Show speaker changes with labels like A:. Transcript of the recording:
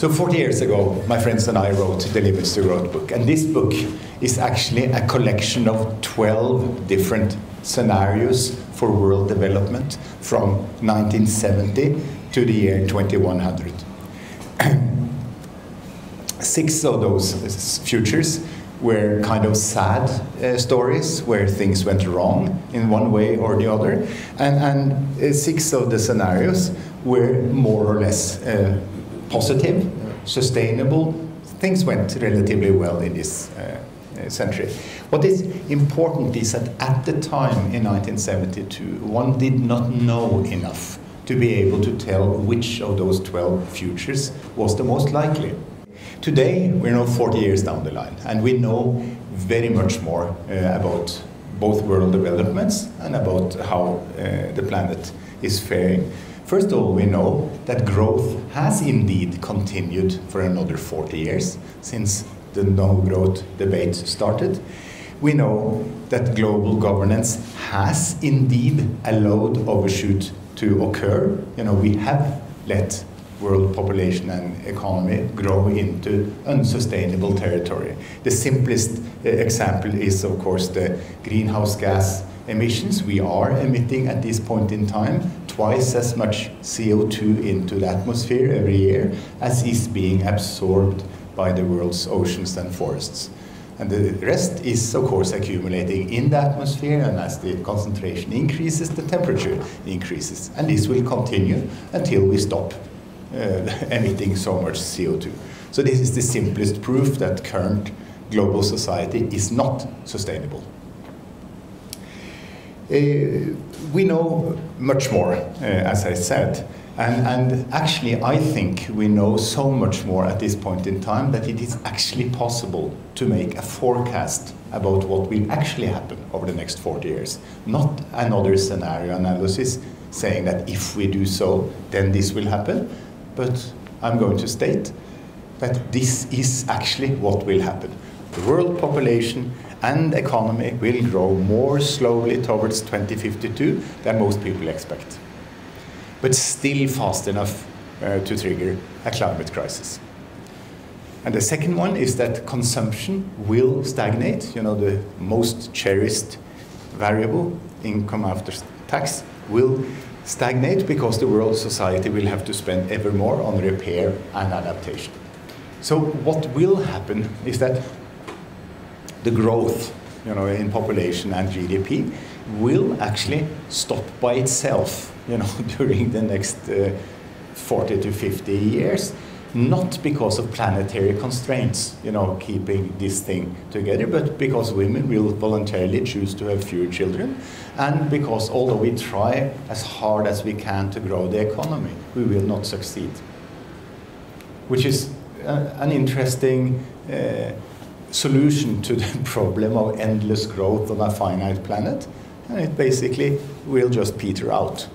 A: So 40 years ago, my friends and I wrote the Limits to Growth book. And this book is actually a collection of 12 different scenarios for world development from 1970 to the year 2100. 6 of those futures were kind of sad stories where things went wrong in one way or the other. And 6 of the scenarios were more or less positive, sustainable. Things went relatively well in this century. What is important is that at the time in 1972, one did not know enough to be able to tell which of those 12 futures was the most likely. Today, we're now 40 years down the line, and we know very much more about both world developments and about how the planet is faring. First of all, we know that growth has indeed continued for another 40 years since the no-growth debate started. We know that global governance has indeed allowed overshoot to occur. You know, we have let world population and economy grow into unsustainable territory. The simplest example is, of course, the greenhouse gas emissions. We are emitting at this point in time twice as much CO2 into the atmosphere every year as is being absorbed by the world's oceans and forests. And the rest is, of course, accumulating in the atmosphere, and as the concentration increases, the temperature increases. And this will continue until we stop emitting so much CO2. So this is the simplest proof that current global society is not sustainable. We know much more, as I said, and actually I think we know so much more at this point in time that it is actually possible to make a forecast about what will actually happen over the next 40 years, not another scenario analysis saying that if we do so, then this will happen. But I'm going to state that this is actually what will happen. The world population and economy will grow more slowly towards 2052 than most people expect, but still fast enough to trigger a climate crisis. And the second one is that consumption will stagnate. You know, the most cherished variable, income after tax, will stagnate because the world society will have to spend ever more on repair and adaptation. So what will happen is that the growth, you know, in population and GDP will actually stop by itself, you know, during the next 40 to 50 years, not because of planetary constraints, you know, keeping this thing together, but because women will voluntarily choose to have fewer children, and because although we try as hard as we can to grow the economy, we will not succeed. Which is an interesting solution to the problem of endless growth on a finite planet, and it basically will just peter out.